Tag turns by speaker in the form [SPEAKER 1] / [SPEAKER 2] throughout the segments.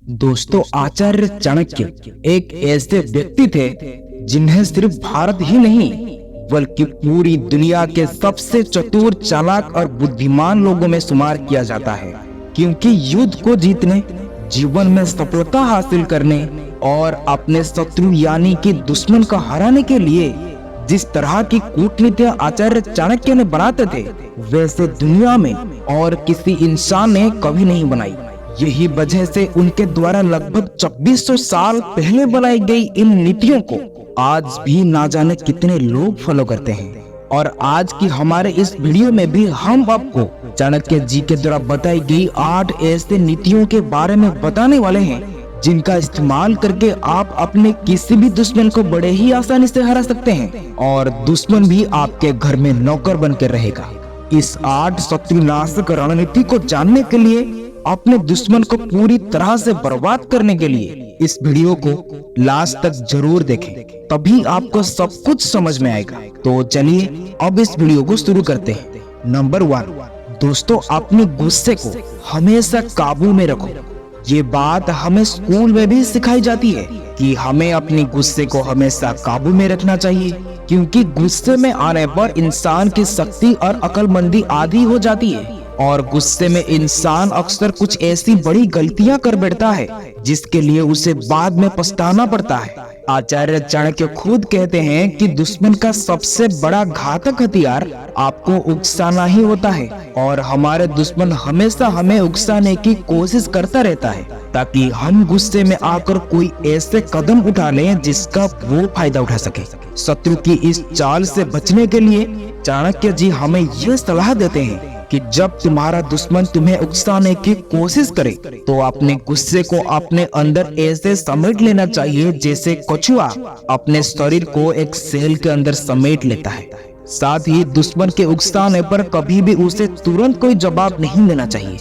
[SPEAKER 1] दोस्तों, आचार्य चाणक्य एक ऐसे व्यक्ति थे जिन्हें सिर्फ भारत ही नहीं बल्कि पूरी दुनिया के सबसे चतुर, चालाक और बुद्धिमान लोगों में शुमार किया जाता है। क्योंकि युद्ध को जीतने, जीवन में सफलता हासिल करने और अपने शत्रु यानी कि दुश्मन को हराने के लिए जिस तरह की कूटनीतियां आचार्य चाणक्य ने बनाते थे, वैसे दुनिया में और किसी इंसान ने कभी नहीं बनाई। यही वजह से उनके द्वारा लगभग 2600 साल पहले बनाई गई इन नीतियों को आज भी ना जाने कितने लोग फॉलो करते हैं। और आज की हमारे इस वीडियो में भी हम आपको चाणक्य जी के द्वारा बताई गई 8 ऐसे नीतियों के बारे में बताने वाले हैं जिनका इस्तेमाल करके आप अपने किसी भी दुश्मन को बड़े ही आसानी से हरा सकते हैं और दुश्मन भी आपके घर में नौकर बनकर रहेगा। इस 8 शत्रुनाशक रणनीति को जानने के लिए, अपने दुश्मन को पूरी तरह से बर्बाद करने के लिए इस वीडियो को लास्ट तक जरूर देखें, तभी आपको सब कुछ समझ में आएगा। तो चलिए अब इस वीडियो को शुरू करते हैं। नंबर 1, दोस्तों, अपने गुस्से को हमेशा काबू में रखो। ये बात हमें स्कूल में भी सिखाई जाती है कि हमें अपने गुस्से को हमेशा काबू में रखना चाहिए, क्योंकि गुस्से में आने पर इंसान की शक्ति और अक्लमंदी आधी हो जाती है और गुस्से में इंसान अक्सर कुछ ऐसी बड़ी गलतियां कर बैठता है जिसके लिए उसे बाद में पछताना पड़ता है। आचार्य चाणक्य खुद कहते हैं कि दुश्मन का सबसे बड़ा घातक हथियार आपको उकसाना ही होता है और हमारे दुश्मन हमेशा हमें उकसाने की कोशिश करता रहता है ताकि हम गुस्से में आकर कोई ऐसे कदम उठा लें जिसका वो फायदा उठा सके। शत्रु की इस चाल से बचने के लिए चाणक्य जी हमें ये सलाह देते हैं कि जब तुम्हारा दुश्मन तुम्हें उकसाने की कोशिश करे तो अपने गुस्से को अपने अंदर ऐसे समेट लेना चाहिए जैसे कछुआ अपने शरीर को एक सेल के अंदर समेट लेता है। साथ ही दुश्मन के उकसाने पर कभी भी उसे तुरंत कोई जवाब नहीं देना चाहिए,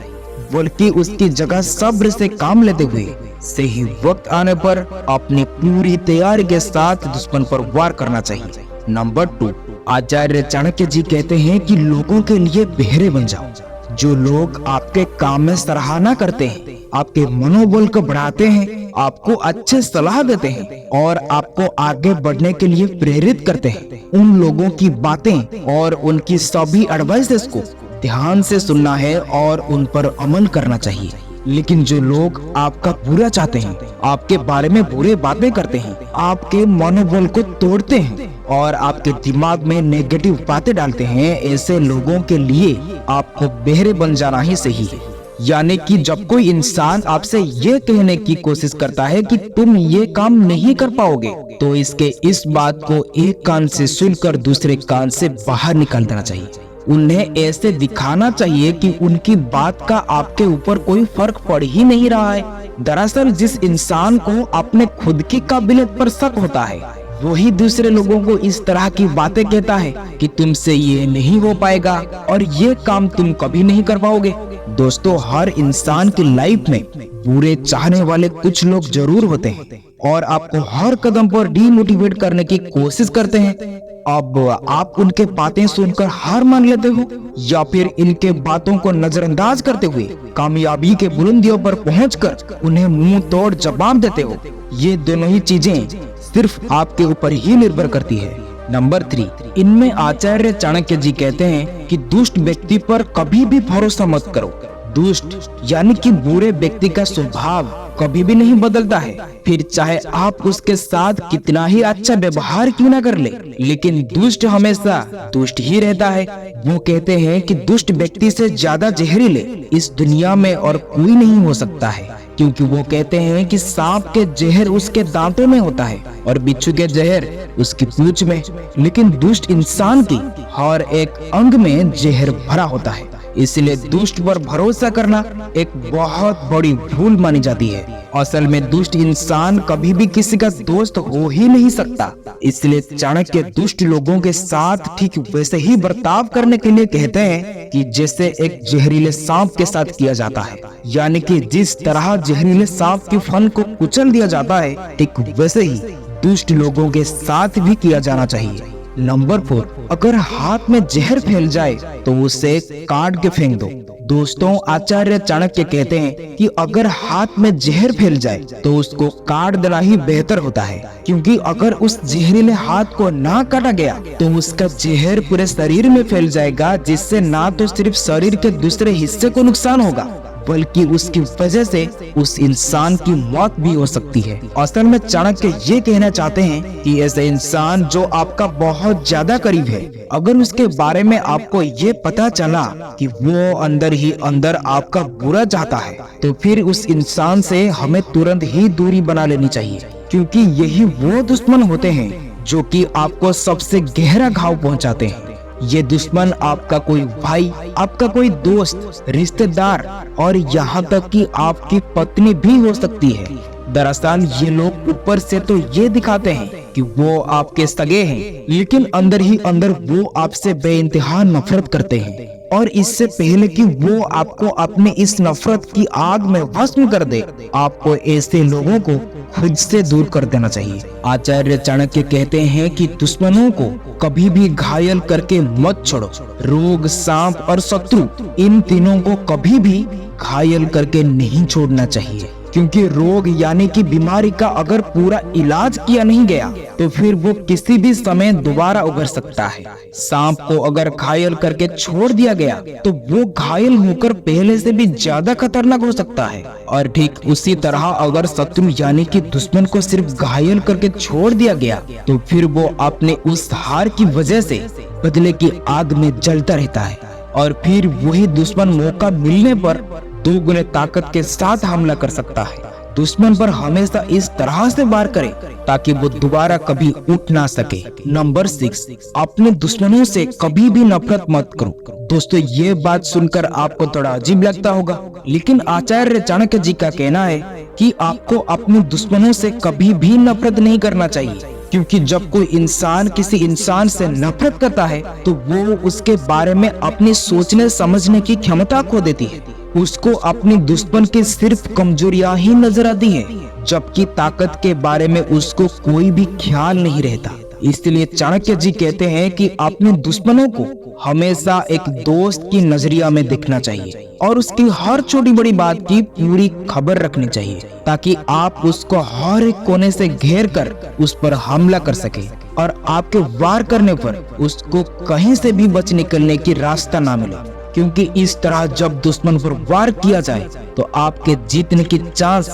[SPEAKER 1] बल्कि उसकी जगह सब्र से काम लेते हुए सही वक्त आने पर अपनी पूरी तैयारी के साथ दुश्मन पर वार करना चाहिए। नंबर 2, आचार्य चाणक्य जी कहते हैं कि लोगों के लिए बहरे बन जाओ। जो लोग आपके काम में सराहना करते हैं, आपके मनोबल को बढ़ाते हैं, आपको अच्छे सलाह देते हैं और आपको आगे बढ़ने के लिए प्रेरित करते हैं, उन लोगों की बातें और उनकी सभी एडवाइसेस को ध्यान से सुनना है और उन पर अमल करना चाहिए। लेकिन जो लोग आपका बुरा चाहते हैं, आपके बारे में बुरे बातें करते हैं, आपके मनोबल को तोड़ते हैं और आपके दिमाग में नेगेटिव बातें डालते हैं, ऐसे लोगों के लिए आपको बहरे बन जाना ही सही है। यानी कि जब कोई इंसान आपसे ये कहने की कोशिश करता है कि तुम ये काम नहीं कर पाओगे, तो इसके इस बात को एक कान से सुनकर दूसरे कान से बाहर निकाल देना चाहिए। उन्हें ऐसे दिखाना चाहिए कि उनकी बात का आपके ऊपर कोई फर्क पड़ ही नहीं रहा है। दरअसल जिस इंसान को अपने खुद की काबिलियत पर शक होता है, वही दूसरे लोगों को इस तरह की बातें कहता है कि तुमसे ये नहीं हो पाएगा और ये काम तुम कभी नहीं कर पाओगे। दोस्तों, हर इंसान की लाइफ में बुरे चाहने वाले कुछ लोग जरूर होते हैं और आपको हर कदम पर डीमोटिवेट करने की कोशिश करते हैं। अब आप उनके बातें सुनकर हार मान लेते हो या फिर इनके बातों को नजरअंदाज करते हुए कामयाबी के बुलंदियों पर पहुंचकर उन्हें मुंह तोड़ जवाब देते हो। ये दोनों ही चीजें सिर्फ आपके ऊपर ही निर्भर करती है। नंबर 3, इनमें आचार्य चाणक्य जी कहते हैं कि दुष्ट व्यक्ति पर कभी भी भरोसा मत करो। दुष्ट यानी कि बुरे व्यक्ति का स्वभाव कभी भी नहीं बदलता है, फिर चाहे आप उसके साथ कितना ही अच्छा व्यवहार क्यों ना कर ले, लेकिन दुष्ट हमेशा दुष्ट ही रहता है। वो कहते हैं कि दुष्ट व्यक्ति से ज्यादा जहरीले इस दुनिया में और कोई नहीं हो सकता है, क्योंकि वो कहते हैं कि सांप के जहर उसके दांतों में होता है और बिच्छू के जहर उसकी पूंछ में, लेकिन दुष्ट इंसान की हर एक अंग में जहर भरा होता है। इसलिए दुष्ट पर भरोसा करना एक बहुत बड़ी भूल मानी जाती है। असल में दुष्ट इंसान कभी भी किसी का दोस्त हो ही नहीं सकता। इसलिए चाणक्य दुष्ट लोगों के साथ ठीक वैसे ही बर्ताव करने के लिए कहते हैं कि जैसे एक जहरीले सांप के साथ किया जाता है, यानी कि जिस तरह जहरीले सांप के फन को कुचल दिया जाता है, ठीक वैसे ही दुष्ट लोगों के साथ भी किया जाना चाहिए। नंबर 4, अगर हाथ में जहर फैल जाए तो उसे काट के फेंक दो। दोस्तों, आचार्य चाणक्य कहते हैं कि अगर हाथ में जहर फैल जाए तो उसको काट देना ही बेहतर होता है, क्योंकि अगर उस जहरीले हाथ को ना काटा गया तो उसका जहर पूरे शरीर में फैल जाएगा, जिससे ना तो सिर्फ शरीर के दूसरे हिस्से को नुकसान होगा बल्कि उसकी वजह से उस इंसान की मौत भी हो सकती है। असल में चाणक्य ये कहना चाहते हैं कि ऐसे इंसान जो आपका बहुत ज्यादा करीब है, अगर उसके बारे में आपको ये पता चला कि वो अंदर ही अंदर आपका बुरा चाहता है, तो फिर उस इंसान से हमें तुरंत ही दूरी बना लेनी चाहिए, क्योंकि यही वो दुश्मन होते हैं जो कि आपको सबसे गहरा घाव पहुंचाते हैं। ये दुश्मन आपका कोई भाई, आपका कोई दोस्त, रिश्तेदार और यहाँ तक कि आपकी पत्नी भी हो सकती है। दरअसल ये लोग ऊपर से तो ये दिखाते हैं कि वो आपके सगे हैं, लेकिन अंदर ही अंदर वो आपसे बेइंतहा नफरत करते हैं। और इससे पहले कि वो आपको अपने इस नफरत की आग में भस्म कर दे, आपको ऐसे लोगों को खुद से दूर कर देना चाहिए। आचार्य चाणक्य कहते हैं कि दुश्मनों को कभी भी घायल करके मत छोड़ो। रोग, सांप और शत्रु, इन तीनों को कभी भी घायल करके नहीं छोड़ना चाहिए, क्योंकि रोग यानी कि बीमारी का अगर पूरा इलाज किया नहीं गया तो फिर वो किसी भी समय दोबारा उभर सकता है। सांप को अगर घायल करके छोड़ दिया गया तो वो घायल होकर पहले से भी ज्यादा खतरनाक हो सकता है। और ठीक उसी तरह अगर शत्रु यानी कि दुश्मन को सिर्फ घायल करके छोड़ दिया गया तो फिर वो अपने उस हार की वजह से बदले की आग में जलता रहता है, और फिर वही दुश्मन मौका मिलने पर दोगुने ताकत के साथ हमला कर सकता है। दुश्मन पर हमेशा इस तरह से वार करें ताकि वो दोबारा कभी उठ ना सके। नंबर 6, अपने दुश्मनों से कभी भी नफरत मत करो। दोस्तों, ये बात सुनकर आपको थोड़ा अजीब लगता होगा, लेकिन आचार्य चाणक्य जी का कहना है कि आपको अपने दुश्मनों से कभी भी नफरत नहीं करना चाहिए, क्योंकि जब कोई इंसान किसी इंसान से नफरत करता है तो वो उसके बारे में अपनी सोचने समझने की क्षमता खो देती है। उसको अपनी दुश्मन की सिर्फ कमजोरियां ही नजर आती है, जबकि ताकत के बारे में उसको कोई भी ख्याल नहीं रहता। इसलिए चाणक्य जी कहते हैं कि अपने दुश्मनों को हमेशा एक दोस्त की नजरिया में देखना चाहिए और उसकी हर छोटी बड़ी बात की पूरी खबर रखनी चाहिए, ताकि आप उसको हर एक कोने से घेर कर उस पर हमला कर सके और आपके वार करने पर उसको कहीं से भी बच निकलने की रास्ता ना मिले। क्योंकि इस तरह जब दुश्मन पर वार किया जाए तो आपके जीतने की चांस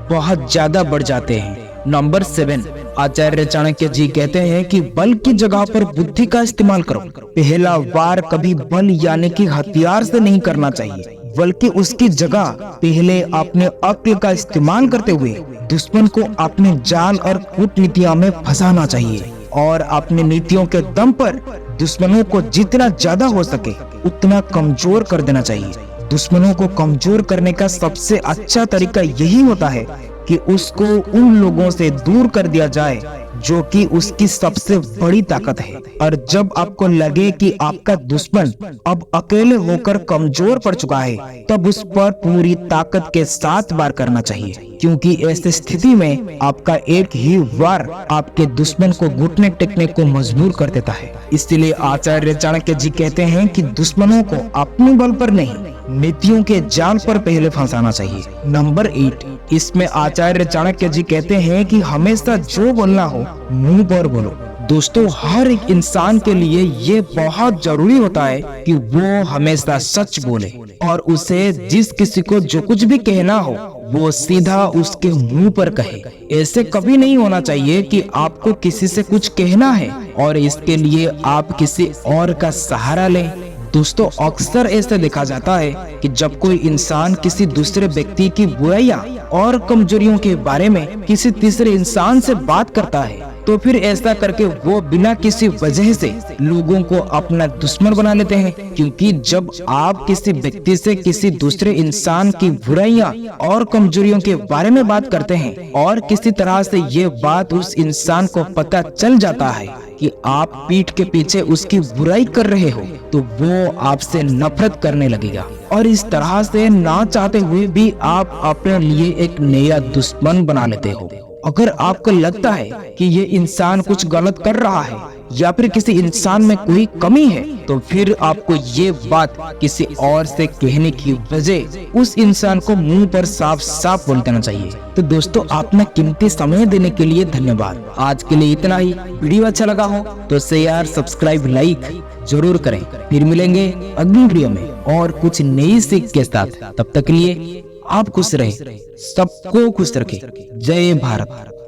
[SPEAKER 1] बहुत ज्यादा बढ़ जाते हैं। नंबर 7, आचार्य चाणक्य जी कहते हैं कि बल की जगह पर बुद्धि का इस्तेमाल करो। पहला वार कभी बल यानी कि हथियार से नहीं करना चाहिए, बल्कि उसकी जगह पहले अपने अक्ल का इस्तेमाल करते हुए दुश्मन को अपने जाल और कूटनीतियों में फंसाना चाहिए और अपनी नीतियों के दम पर दुश्मनों को जितना ज्यादा हो सके उतना कमजोर कर देना चाहिए। दुश्मनों को कमजोर करने का सबसे अच्छा तरीका यही होता है कि उसको उन लोगों से दूर कर दिया जाए जो कि उसकी सबसे बड़ी ताकत है। और जब आपको लगे कि आपका दुश्मन अब अकेले होकर कमजोर पड़ चुका है, तब उस पर पूरी ताकत के साथ वार करना चाहिए, क्योंकि ऐसी स्थिति में आपका एक ही वार आपके दुश्मन को घुटने टेकने को मजबूर कर देता है। इसलिए आचार्य चाणक्य जी कहते हैं कि दुश्मनों को अपने बल पर नहीं, नीतियों के जाल पर पहले फंसाना चाहिए। नंबर 8, इसमें आचार्य चाणक्य जी कहते हैं कि हमेशा जो बोलना हो मुंह पर बोलो। दोस्तों, हर एक इंसान के लिए ये बहुत जरूरी होता है कि वो हमेशा सच बोले और उसे जिस किसी को जो कुछ भी कहना हो वो सीधा उसके मुंह पर कहे। ऐसे कभी नहीं होना चाहिए कि आपको किसी से कुछ कहना है और इसके लिए आप किसी और का सहारा लें। दोस्तों, अक्सर ऐसा देखा जाता है कि जब कोई इंसान किसी दूसरे व्यक्ति की बुराइयां और कमजोरियों के बारे में किसी तीसरे इंसान से बात करता है तो फिर ऐसा करके वो बिना किसी वजह से लोगों को अपना दुश्मन बना लेते हैं। क्योंकि जब आप किसी व्यक्ति से किसी दूसरे इंसान की बुराइयां और कमजोरियों के बारे में बात करते हैं और किसी तरह से ये बात उस इंसान को पता चल जाता है कि आप पीठ के पीछे उसकी बुराई कर रहे हो, तो वो आपसे नफरत करने लगेगा और इस तरह से ना चाहते हुए भी आप अपने लिए एक नया दुश्मन बना लेते हो। अगर आपको लगता है कि ये इंसान कुछ गलत कर रहा है या फिर किसी इंसान में कोई कमी है, तो फिर आपको ये बात किसी और से कहने की बजाय उस इंसान को मुंह पर साफ साफ बोल देना चाहिए। तो दोस्तों, अपना कीमती समय देने के लिए धन्यवाद। आज के लिए इतना ही। वीडियो अच्छा लगा हो तो शेयर, सब्सक्राइब, लाइक जरूर करें। फिर मिलेंगे अगली वीडियो में और कुछ नई सीख के साथ। तब तक के लिए आप खुश रहें, सबको खुश रखें। जय भारत।